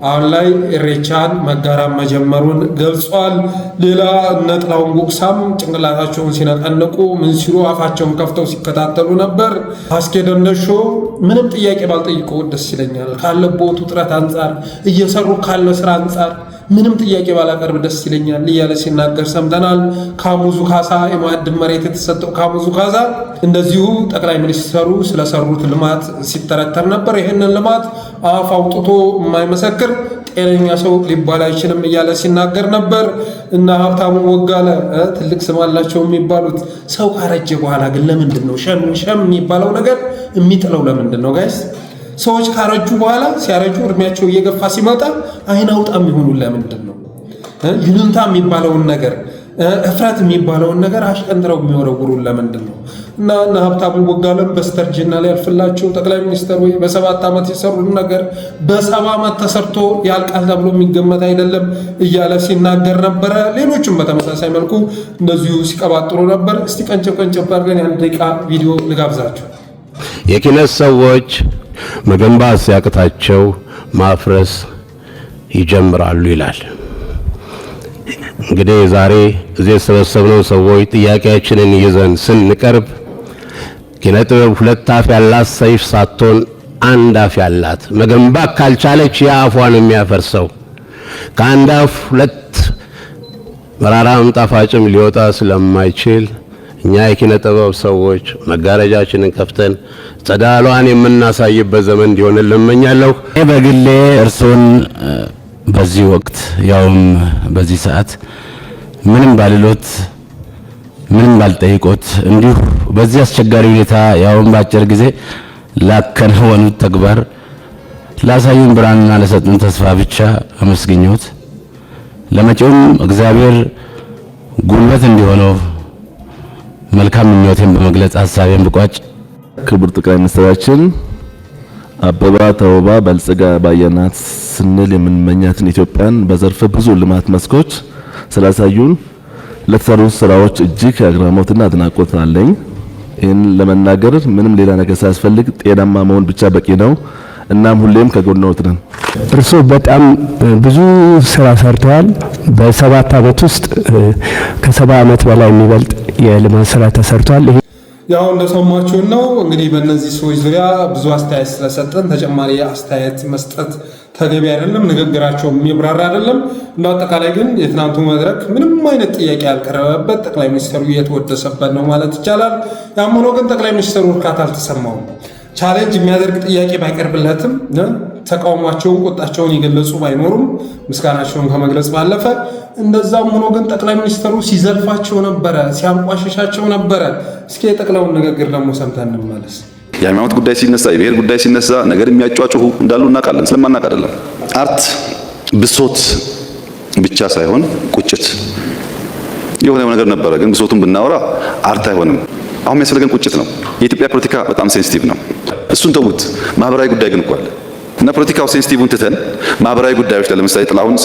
አሁን ላይ ኢሬቻን መጋራት መጀመሩን ገልጿል። ሌላ እነ ጥላሁን ጎግሳም ጭንቅላታቸውን ሲነቀንቁ ምን ሲሉ አፋቸውን ከፍተው ሲከታተሉ ነበር። አስኬዶ ዶሾ ምንም ጥያቄ ባልጠይቀው ደስ ይለኛል ካለበት ውጥረት አንጻር እየሰሩ ካለው ስራ አንጻር ምንም ጥያቄ ባላቀርብ ደስ ይለኛል እያለ ሲናገር ሰምተናል። ካሙዙ ካሳ የማዕድን መሬት የተሰጠው ካሙዙ ካሳ እንደዚሁ ጠቅላይ ሚኒስትሩ ስለሰሩት ልማት ሲተረተር ነበር። ይህንን ልማት አፍ አውጥቶ የማይመሰክር ጤነኛ ሰው ሊባል አይችልም እያለ ሲናገር ነበር። እና ሀብታሙ ወጋለ ትልቅ ስም አላቸው የሚባሉት ሰው ካረጀ በኋላ ግን ለምንድን ነው ሸም የሚባለው ነገር የሚጥለው? ለምንድን ነው ጋይስ? ሰዎች ካረጁ በኋላ ሲያረጁ እድሜያቸው እየገፋ ሲመጣ አይን አውጣ የሚሆኑ ለምንድን ነው? ይሉንታ የሚባለውን ነገር እፍረት የሚባለውን ነገር አሽቀንጥረው የሚወረውሩ ለምንድን ነው? እና ሀብታሙ ወጋለም በስተርጅና ላይ ያልፍላቸው ጠቅላይ ሚኒስትር ወይ በ7 ዓመት የሰሩት ነገር በ70 ዓመት ተሰርቶ ያልቃል ተብሎ የሚገመት አይደለም እያለ ሲናገር ነበረ። ሌሎችም በተመሳሳይ መልኩ እንደዚሁ ሲቀባጥሩ ነበር። እስቲ ቀንጨብ አድርገን የ1 ደቂቃ ቪዲዮ ልጋብዛቸው። የኪነት ሰዎች መገንባት ሲያቅታቸው ማፍረስ ይጀምራሉ ይላል። እንግዲህ ዛሬ እዚህ የተሰበሰብነው ሰዎች ጥያቄያችንን ይዘን ስንቀርብ ኪነ ጥበብ 2 አፍ ያላት ሰይፍ ሳትሆን 1 አፍ ያላት፣ መገንባት ካልቻለች የአፏን የሚያፈርሰው ከአንድ አፍ 2 መራራም ጣፋጭም ሊወጣ ስለማይችል እኛ የኪነ ጥበብ ሰዎች መጋረጃችንን ከፍተን ጸዳሏን የምናሳይበት ዘመን እንዲሆን እመኛለሁ። በግሌ እርሶን በዚህ ወቅት ያውም በዚህ ሰዓት ምንም ባልሎት ምንም ባልጠይቆት እንዲሁ በዚህ አስቸጋሪ ሁኔታ ያውም በአጭር ጊዜ ላከናወኑት ተግባር ላሳዩን ብርሃንና ለሰጡን ተስፋ ብቻ አመስግኘዎት ለመጪውም እግዚአብሔር ጉልበት እንዲሆነው መልካም ምኞቴን በመግለጽ ሐሳቤን ብቋጭ። ክቡር ጠቅላይ ሚኒስትራችን አበባ ተውባ በልጽጋ ባየናት ስንል የምንመኛትን ኢትዮጵያን በዘርፈ ብዙ ልማት መስኮች ስላሳዩን ለተሰሩ ስራዎች እጅግ አግራሞትና አድናቆት አለኝ። ይህን ለመናገር ምንም ሌላ ነገር ሳያስፈልግ ጤናማ መሆን ብቻ በቂ ነው። እናም ሁሌም ከጎንዎት ነን። እርሶ በጣም ብዙ ስራ ሰርተዋል። በ7 ዓመት ውስጥ ከ70 ዓመት በላይ የሚበልጥ የልማት ስራ ተሰርቷል። ያው እንደሰማችሁን ነው እንግዲህ በእነዚህ ሰዎች ዙሪያ ብዙ አስተያየት ስለሰጠን ተጨማሪ አስተያየት መስጠት ተገቢ አይደለም። ንግግራቸው የሚብራራ አይደለም። በአጠቃላይ ግን የትናንቱ መድረክ ምንም አይነት ጥያቄ ያልቀረበበት ጠቅላይ ሚኒስትሩ እየተወደሰበት ነው ማለት ይቻላል። ያም ሆኖ ግን ጠቅላይ ሚኒስትሩ እርካታ አልተሰማውም። ቻሌንጅ የሚያደርግ ጥያቄ ባይቀርብለትም ተቃውሟቸውን ቁጣቸውን የገለጹ ባይኖሩም ምስጋናቸውን ከመግለጽ ባለፈ እንደዛም ሆኖ ግን ጠቅላይ ሚኒስትሩ ሲዘልፋቸው ነበረ፣ ሲያንቋሽሻቸው ነበረ። እስኪ የጠቅላውን ንግግር ደግሞ ሰምተን እንመለስ። የሃይማኖት ጉዳይ ሲነሳ፣ የብሔር ጉዳይ ሲነሳ ነገር የሚያጫጩሁ እንዳሉ እናውቃለን። ስለማናውቅ አይደለም። አርት ብሶት ብቻ ሳይሆን ቁጭት የሆነ ነገር ነበረ። ግን ብሶቱን ብናወራ አርት አይሆንም። አሁን የሚያስፈልገን ቁጭት ነው። የኢትዮጵያ ፖለቲካ በጣም ሴንሲቲቭ ነው። እሱን ተውት። ማህበራዊ ጉዳይ ግን እንኳን እና ፖለቲካው ሴንሲቲቭን ትተን ማህበራዊ ጉዳዮች ላይ ለምሳሌ ጥላሁን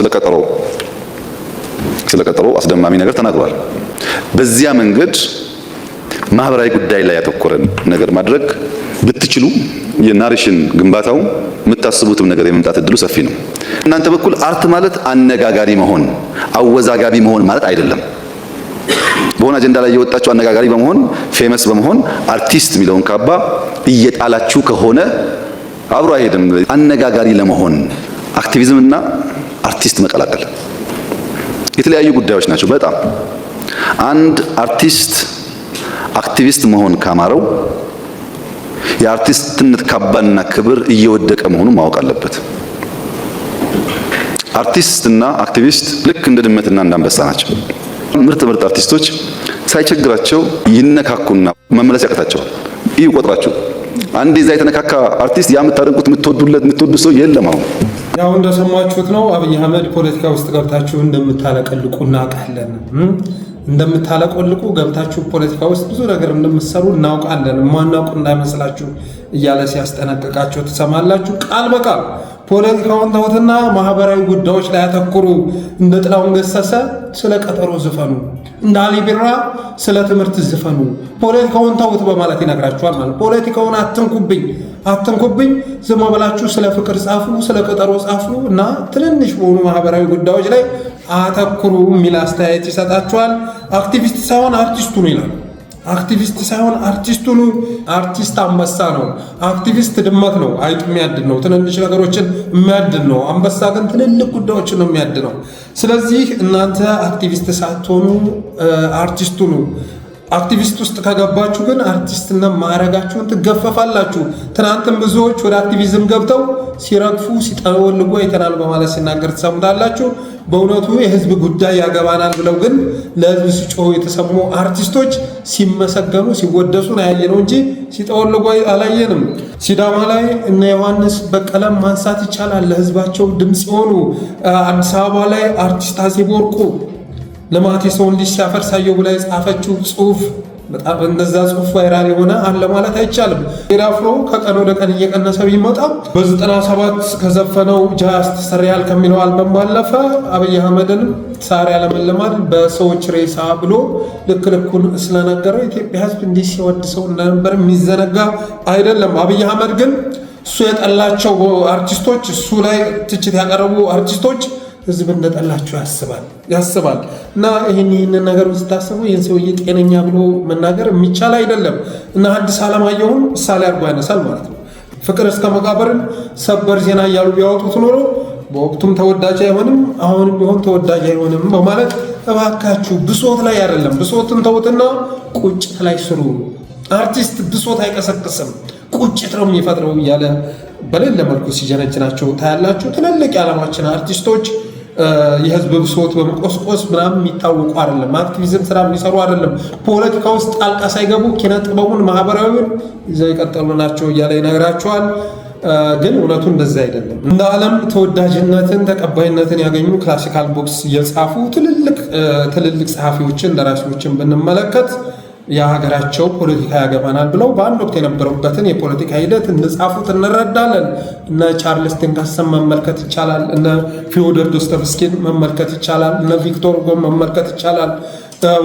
ስለቀጠሮ አስደማሚ ነገር ተናግሯል። በዚያ መንገድ ማህበራዊ ጉዳይ ላይ ያተኮረን ነገር ማድረግ ብትችሉ የናሬሽን ግንባታው የምታስቡትም ነገር የመምጣት እድሉ ሰፊ ነው። እናንተ በኩል አርት ማለት አነጋጋሪ መሆን፣ አወዛጋቢ መሆን ማለት አይደለም። በሆነ አጀንዳ ላይ የወጣችሁ አነጋጋሪ በመሆን ፌመስ በመሆን አርቲስት የሚለውን ካባ እየጣላችሁ ከሆነ አብሮ አይሄድም። አነጋጋሪ ለመሆን አክቲቪዝም እና አርቲስት መቀላቀል የተለያዩ ጉዳዮች ናቸው። በጣም አንድ አርቲስት አክቲቪስት መሆን ካማረው የአርቲስትነት ካባና ክብር እየወደቀ መሆኑን ማወቅ አለበት። አርቲስትና አክቲቪስት ልክ እንደ ድመትና እንደ አንበሳ ናቸው። ምርጥ አርቲስቶች ሳይቸግራቸው ይነካኩና መመለስ ያቅታቸዋል። ይህ ቆጥራችሁ አንድ እዛ የተነካካ አርቲስት ያ የምታደንቁት የምትወዱት ሰው የለም። አሁን ያው እንደሰማችሁት ነው። አብይ አህመድ ፖለቲካ ውስጥ ገብታችሁ እንደምታለቀልቁ እናውቃለን። እንደምታለቀልቁ ገብታችሁ ፖለቲካ ውስጥ ብዙ ነገር እንደምትሰሩ እናውቃለን። ማናውቁ እንዳይመስላችሁ እያለ ሲያስጠነቅቃቸው ትሰማላችሁ። ቃል በቃል ፖለቲካውን ተውትና ማህበራዊ ጉዳዮች ላይ ያተኩሩ። እንደ ጥላሁን ገሰሰ ስለ ቀጠሮ ዝፈኑ፣ እንደ አሊ ቢራ ስለ ትምህርት ዝፈኑ፣ ፖለቲካውን ተውት በማለት ይነግራችኋል። ማለት ፖለቲካውን አትንኩብኝ፣ ዝም ብላችሁ ስለ ፍቅር ጻፉ፣ ስለ ቀጠሮ ጻፉ እና ትንንሽ በሆኑ ማህበራዊ ጉዳዮች ላይ አተኩሩ የሚል አስተያየት ይሰጣችኋል። አክቲቪስት ሳይሆን አርቲስቱ ነው ይላል። አክቲቪስት ሳይሆን አርቲስቱ ነው። አርቲስት አንበሳ ነው፣ አክቲቪስት ድመት ነው። አይጥ የሚያድን ነው፣ ትንንሽ ነገሮችን የሚያድን ነው። አንበሳ ግን ትልልቅ ጉዳዮችን ነው የሚያድነው። ስለዚህ እናንተ አክቲቪስት ሳትሆኑ አርቲስቱ ነው። አክቲቪስት ውስጥ ከገባችሁ ግን አርቲስትነት ማዕረጋችሁን ትገፈፋላችሁ። ትናንትም ብዙዎች ወደ አክቲቪዝም ገብተው ሲረግፉ ሲጠወልጉ አይተናል በማለት ሲናገር ትሰሙታላችሁ። በእውነቱ የህዝብ ጉዳይ ያገባናል ብለው ግን ለህዝብ ሲጮሁ የተሰሙ አርቲስቶች ሲመሰገኑ ሲወደሱ ነው ያየነው እንጂ ሲጠወልጉ አላየንም። ሲዳማ ላይ እነ ዮሐንስ በቀለም ማንሳት ይቻላል፣ ለህዝባቸው ድምፅ የሆኑ አዲስ አበባ ላይ አርቲስት አዜብ ወርቁ ልማት የሰውን ልጅ ሲያፈርሳየው ብላ የጻፈችው ጽሁፍ በጣም እንደዛ ጽሁፍ ቫይራል የሆነ አለ ማለት አይቻልም። ቴዲ አፍሮ ከቀን ወደ ቀን እየቀነሰ ቢመጣ በ97 ከዘፈነው ጃዝ ተሰሪያል ከሚለው አልበም ባለፈ አብይ አህመድን ሳር ያለመለማል በሰዎች ሬሳ ብሎ ልክ ልኩን ስለነገረው ኢትዮጵያ ህዝብ እንዲህ ሲወድሰው እንደነበር የሚዘነጋ አይደለም። አብይ አህመድ ግን እሱ የጠላቸው አርቲስቶች፣ እሱ ላይ ትችት ያቀረቡ አርቲስቶች ህዝብ እንደጠላቸው ያስባል እና ይህንን ነገር ስታስቡ ይህን ሰውዬ ጤነኛ ብሎ መናገር የሚቻል አይደለም። እና ሐዲስ ዓለማየሁን ምሳሌ አድርጎ ያነሳል ማለት ነው። ፍቅር እስከ መቃብርን ሰበር ዜና እያሉ ቢያወጡት ኖሮ በወቅቱም ተወዳጅ አይሆንም፣ አሁንም ቢሆን ተወዳጅ አይሆንም በማለት እባካችሁ ብሶት ላይ አይደለም፣ ብሶትን ተውትና ቁጭት ላይ ስሩ። አርቲስት ብሶት አይቀሰቅስም፣ ቁጭት ነው የሚፈጥረው እያለ በሌለ መልኩ ሲጀነጅናቸው ታያላችሁ። ትልልቅ የዓለማችን አርቲስቶች የህዝብ ብሶት በመቆስቆስ ምናምን የሚታወቁ አይደለም። አክቲቪዝም ስራ የሚሰሩ አይደለም። ፖለቲካ ውስጥ ጣልቃ ሳይገቡ ኪነ ጥበቡን ማህበራዊውን ይዘው የቀጠሉ ናቸው እያለ ይነግራቸዋል። ግን እውነቱ እንደዛ አይደለም። እንደ ዓለም ተወዳጅነትን ተቀባይነትን ያገኙ ክላሲካል ቦክስ እየጻፉ ትልልቅ ጸሐፊዎችን ደራሲዎችን ብንመለከት የሀገራቸው ፖለቲካ ያገባናል ብለው በአንድ ወቅት የነበሩበትን የፖለቲካ ሂደት እንደጻፉት እንረዳለን። እነ ቻርልስ ዲከንስን መመልከት ይቻላል። እነ ፊዮዶር ዶስቶቭስኪን መመልከት ይቻላል። እነ ቪክቶር ሁጎን መመልከት ይቻላል።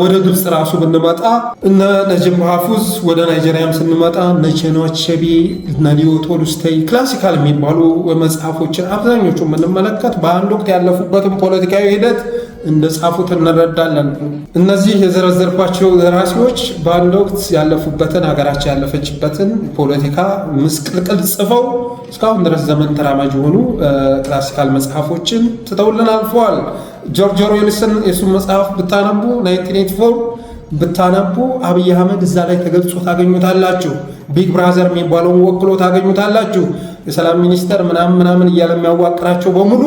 ወደ ግብፅ ራሱ ብንመጣ እነ ነጂብ ማህፉዝ፣ ወደ ናይጄሪያም ስንመጣ እነ ቺኑዋ አቼቤ፣ እነ ሊዮ ቶልስቶይ ክላሲካል የሚባሉ መጽሐፎችን አብዛኞቹ የምንመለከት በአንድ ወቅት ያለፉበትን ፖለቲካዊ ሂደት እንደጻፉት እንረዳለን። እነዚህ የዘረዘርኳቸው ደራሲዎች በአንድ ወቅት ያለፉበትን ሀገራቸው ያለፈችበትን ፖለቲካ ምስቅልቅል ጽፈው እስካሁን ድረስ ዘመን ተራማጅ የሆኑ ክላሲካል መጽሐፎችን ትተውልን አልፈዋል። ጆርጅ ኦርዌልን የሱን መጽሐፍ ብታነቡ 1984 ብታነቡ አብይ አህመድ እዛ ላይ ተገልጾ ታገኙታላችሁ። ቢግ ብራዘር የሚባለውን ወክሎ ታገኙታላችሁ። የሰላም ሚኒስተር ምናምን እያለ የሚያዋቅራቸው በሙሉ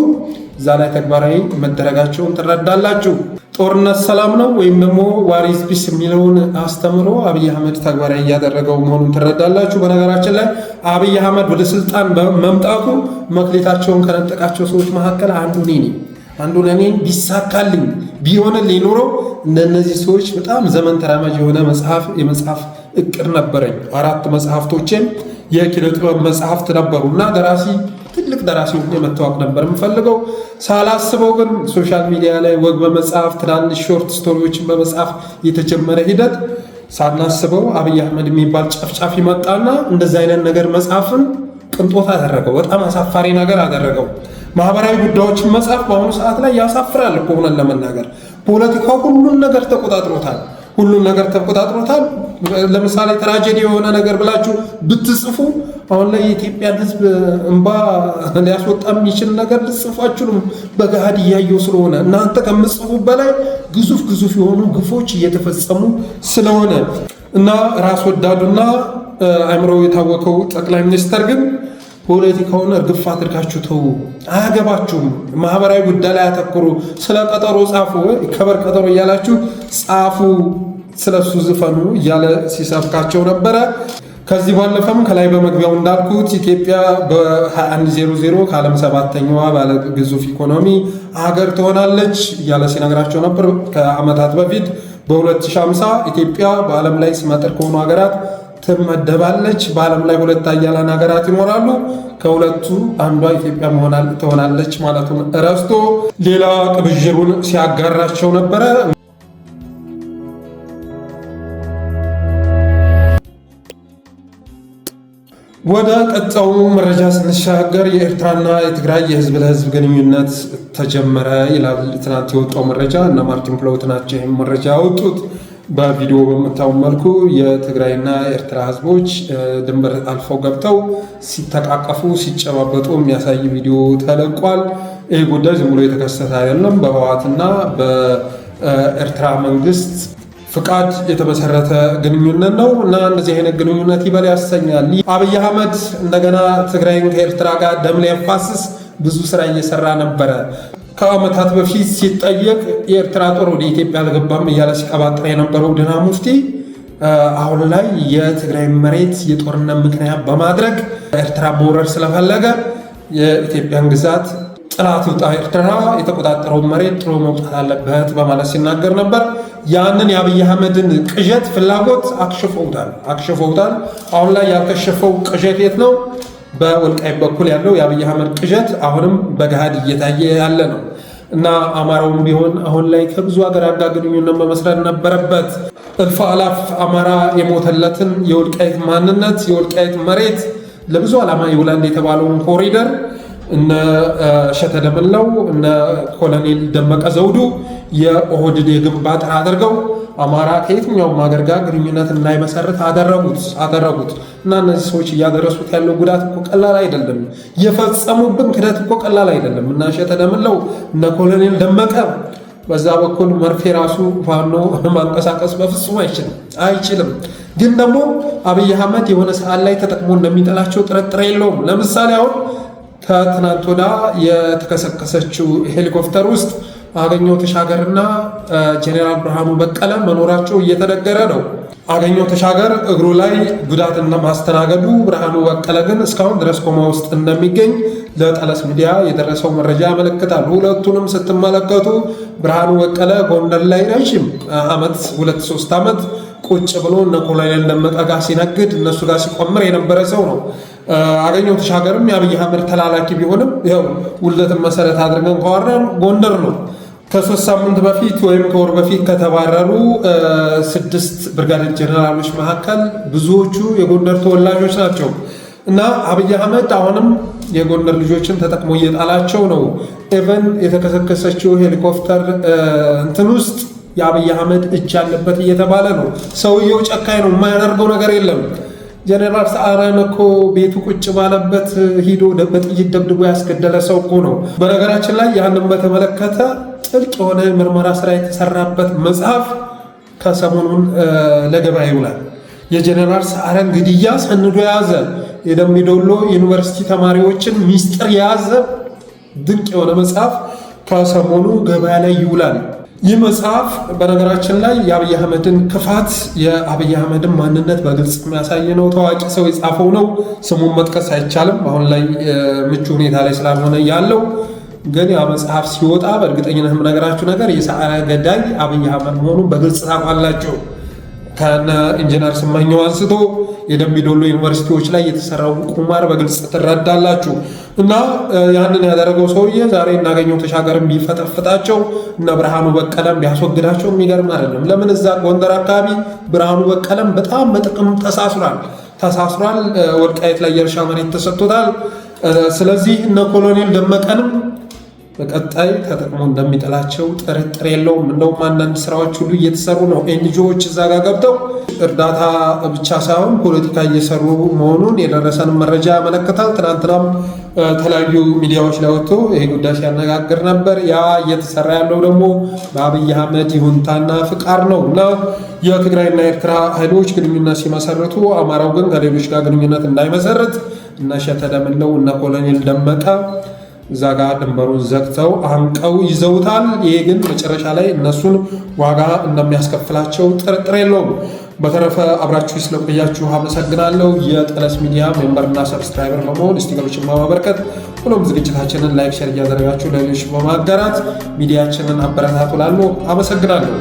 እዛ ላይ ተግባራዊ መደረጋቸውን ትረዳላችሁ። ጦርነት ሰላም ነው ወይም ደግሞ ዋር ኢዝ ፒስ የሚለውን አስተምሮ አብይ አህመድ ተግባራዊ እያደረገው መሆኑን ትረዳላችሁ። በነገራችን ላይ አብይ አህመድ ወደ ስልጣን በመምጣቱ መክሊታቸውን ከነጠቃቸው ሰዎች መካከል አንዱ ነኝ ቢሳካልኝ ቢሆንልኝ ኖሮ እንደነዚህ ሰዎች በጣም ዘመን ተራማጅ የሆነ የመጽሐፍ እቅድ ነበረኝ። 4 መጽሐፍቶችን የኪነ ጥበብ መጽሐፍት ነበሩና ትልቅ ደራሲ ሆኜ መታወቅ ነበር የምፈልገው። ሳላስበው ግን ሶሻል ሚዲያ ላይ ወግ በመጽሐፍ ትናንሽ ሾርት ስቶሪዎችን በመጽሐፍ የተጀመረ ሂደት ሳናስበው አብይ አህመድ የሚባል ጨፍጫፊ መጣና እንደዚህ አይነት ነገር መጽሐፍን ቅንጦት አደረገው። በጣም አሳፋሪ ነገር አደረገው። ማህበራዊ ጉዳዮችን መጽሐፍ በአሁኑ ሰዓት ላይ ያሳፍራል እኮ ሆነን ለመናገር። ፖለቲካው ሁሉን ነገር ተቆጣጥሮታል። ለምሳሌ ትራጀዲ የሆነ ነገር ብላችሁ ብትጽፉ አሁን ላይ የኢትዮጵያን ሕዝብ እንባ ሊያስወጣ የሚችል ነገር ልጽፏችሁም በገሃድ እያየው ስለሆነ እናንተ ከምትጽፉ በላይ ግዙፍ የሆኑ ግፎች እየተፈጸሙ ስለሆነ እና ራስ ወዳዱና አእምሮ የታወቀው ጠቅላይ ሚኒስተር ግን ፖለቲካውን እርግፍ አድርጋችሁ ተው፣ አያገባችሁም። ማህበራዊ ጉዳይ ላይ አተኩሩ። ስለ ቀጠሮ ጻፉ፣ ከበር ቀጠሮ እያላችሁ ጻፉ፣ ስለሱ ዝፈኑ እያለ ሲሰብካቸው ነበረ። ከዚህ ባለፈም ከላይ በመግቢያው እንዳልኩት ኢትዮጵያ በ2100 ከዓለም 7ኛዋ ባለ ግዙፍ ኢኮኖሚ ሀገር ትሆናለች እያለ ሲነግራቸው ነበር ከዓመታት በፊት። በ2050 ኢትዮጵያ በዓለም ላይ ስመጥር ከሆኑ ሀገራት ትመደባለች። በዓለም ላይ 2 ኃያላን ሀገራት ይኖራሉ። ከሁለቱ አንዷ ኢትዮጵያ ትሆናለች ማለቱን ረስቶ ሌላ ቅብዥሩን ሲያጋራቸው ነበረ። ወደ ቀጣዩ መረጃ ስንሻገር የኤርትራና የትግራይ የህዝብ ለህዝብ ግንኙነት ተጀመረ ይላል ትናንት የወጣው መረጃ። እና ማርቲን ፕሎት ናቸው ይህም መረጃ ያወጡት። በቪዲዮ በምታዩት መልኩ የትግራይና የኤርትራ ህዝቦች ድንበር አልፈው ገብተው ሲተቃቀፉ ሲጨባበጡ የሚያሳይ ቪዲዮ ተለቋል። ይህ ጉዳይ ዝም ብሎ የተከሰተ አይደለም። በህወሓትና በኤርትራ መንግስት ፍቃድ የተመሰረተ ግንኙነት ነው እና እንደዚህ አይነት ግንኙነት ይበል ያሰኛል። አብይ አህመድ እንደገና ትግራይን ከኤርትራ ጋር ደም ሊያፋስስ ብዙ ስራ እየሰራ ነበረ። ከዓመታት በፊት ሲጠየቅ የኤርትራ ጦር ወደ ኢትዮጵያ አልገባም እያለ ሲቀባጥር የነበረው ዲና ሙፍቲ አሁን ላይ የትግራይ መሬት የጦርነት ምክንያት በማድረግ ኤርትራ መውረር ስለፈለገ የኢትዮጵያን ግዛት ጥላት ውጣ፣ ኤርትራ የተቆጣጠረውን መሬት ጥሎ መውጣት አለበት በማለት ሲናገር ነበር። ያንን የአብይ አህመድን ቅዠት ፍላጎት አክሽፈውታል። አሁን ላይ ያልከሸፈው ቅዠት የት ነው? በወልቃይት በኩል ያለው የአብይ አህመድ ቅዠት አሁንም በገሃድ እየታየ ያለ ነው እና አማራውም ቢሆን አሁን ላይ ከብዙ ሀገር ጋር ግንኙነት መመስረት ነበረበት። እልፍ አላፍ አማራ የሞተለትን የወልቃይት ማንነት የወልቃይት መሬት ለብዙ ዓላማ ይውላል የተባለውን ኮሪደር እነ እሸተ ደምለው እነ ኮሎኔል ደመቀ ዘውዱ የኦህዴድ የግንብ አጥር አድርገው አማራ ከየትኛውም ሀገር ጋር ግንኙነት እንዳይመሰርት አደረጉት እና እነዚህ ሰዎች እያደረሱት ያለው ጉዳት እኮ ቀላል አይደለም። የፈጸሙብን ክደት እኮ ቀላል አይደለም። እና እሸተ ደምለው እነ ኮሎኔል ደመቀ በዛ በኩል መርፌ ራሱ ፋኖ ማንቀሳቀስ በፍጹም አይችልም። ግን ደግሞ አብይ አህመድ የሆነ ሰዓት ላይ ተጠቅሞ እንደሚጠላቸው ጥርጥር የለውም። ለምሳሌ አሁን ከትናንት ወዲያ የተከሰከሰችው ሄሊኮፕተር ውስጥ አገኘሁ ተሻገርና ጄኔራል ብርሃኑ በቀለ መኖራቸው እየተነገረ ነው። አገኘሁ ተሻገር እግሩ ላይ ጉዳት ማስተናገዱ፣ ብርሃኑ በቀለ ግን እስካሁን ድረስ ኮማ ውስጥ እንደሚገኝ ለጠለስ ሚዲያ የደረሰው መረጃ ያመለክታል። ሁለቱንም ስትመለከቱ ብርሃኑ በቀለ ጎንደር ላይ ረዥም ዓመት 2-3 ዓመት ቁጭ ብሎ እነ ኮሎኔል ደመቀ ጋር ሲነግድ እነሱ ጋር ሲቆምር የነበረ ሰው ነው። አገኘሁ ተሻገርም የአብይ አህመድ ተላላኪ ቢሆንም ይኸው ውልደትን መሰረት አድርገን ካወራን ጎንደር ነው። ከ3 ሳምንት በፊት ወይም ከወር በፊት ከተባረሩ 6 ብርጋዴር ጀነራሎች መካከል ብዙዎቹ የጎንደር ተወላጆች ናቸው እና አብይ አህመድ አሁንም የጎንደር ልጆችን ተጠቅሞ እየጣላቸው ነው። ኢቨን የተከሰከሰችው ሄሊኮፕተር እንትን ውስጥ የአብይ አህመድ እጅ ያለበት እየተባለ ነው። ሰውየው ጨካኝ ነው፣ የማያደርገው ነገር የለም። ጀነራል ሰዓረን እኮ ቤቱ ቁጭ ባለበት ሂዶ በጥይት ደብድቦ ያስገደለ ሰው እኮ ነው። በነገራችን ላይ ያንን በተመለከተ ጥልቅ የሆነ ምርመራ ስራ የተሰራበት መጽሐፍ ከሰሞኑን ለገበያ ይውላል። የጀነራል ሰዓረን ግድያ ሰንዶ የያዘ የደምቢ ዶሎ ዩኒቨርሲቲ ተማሪዎችን ሚስጥር የያዘ ድንቅ የሆነ መጽሐፍ ከሰሞኑ ገበያ ላይ ይውላል። ይህ መጽሐፍ በነገራችን ላይ የአብይ አህመድን ክፋት የአብይ አህመድን ማንነት በግልጽ የሚያሳይ ነው። ታዋቂ ሰው የጻፈው ነው። ስሙን መጥቀስ አይቻልም አሁን ላይ ምቹ ሁኔታ ላይ ስላልሆነ ያለው። ግን ያ መጽሐፍ ሲወጣ በእርግጠኝነት የምነግራችሁ ነገር የሰዓረ ገዳይ አብይ አህመድ መሆኑን በግልጽ ታውቃላችሁ። ከነ ኢንጂነር ስመኘው አንስቶ የደምቢ ዶሎ ዩኒቨርሲቲዎች ላይ የተሰራው ቁማር በግልጽ ትረዳላችሁ። እና ያንን ያደረገው ሰውዬ ዛሬ እናገኘው ተሻገርም ቢፈጠፍጣቸው እና ብርሃኑ በቀለም ቢያስወግዳቸው የሚገርም አይደለም። ለምን እዛ ጎንደር አካባቢ ብርሃኑ በቀለም በጣም በጥቅም ተሳስሯል። ወልቃይት ላይ የእርሻ መሬት ተሰጥቶታል። ስለዚህ እነ ኮሎኔል ደመቀንም በቀጣይ ተጠቅሞ እንደሚጠላቸው ጥርጥር የለውም። እንደውም አንዳንድ ስራዎች ሁሉ እየተሰሩ ነው። ኤንጂኦዎች እዛ ጋር ገብተው እርዳታ ብቻ ሳይሆን ፖለቲካ እየሰሩ መሆኑን የደረሰን መረጃ ያመለክታል። ትናንትናም የተለያዩ ሚዲያዎች ላይ ወጥቶ ይሄ ጉዳይ ሲያነጋግር ነበር። ያ እየተሰራ ያለው ደግሞ በአብይ አህመድ ይሁንታና ፍቃድ ነው እና የትግራይና የኤርትራ ኃይሎች ግንኙነት ሲመሰርቱ አማራው ግን ከሌሎች ጋር ግንኙነት እንዳይመሰርት እነ እሸተ ደምለው እነ ኮሎኔል ደመቀ እዛ ጋር ድንበሩን ዘግተው አንቀው ይዘውታል። ይሄ ግን መጨረሻ ላይ እነሱን ዋጋ እንደሚያስከፍላቸው ጥርጥር የለውም። በተረፈ አብራችሁ ስለቆያችሁ አመሰግናለሁ። የጠለስ ሚዲያ ሜምበርና ሰብስክራይበር በመሆን ስቲከሮችን በማበርከት ሁሉም ዝግጅታችንን ላይክ፣ ሼር እያደረጋችሁ ለሌሎች በማጋራት ሚዲያችንን አበረታቱ። ላለሁ አመሰግናለሁ።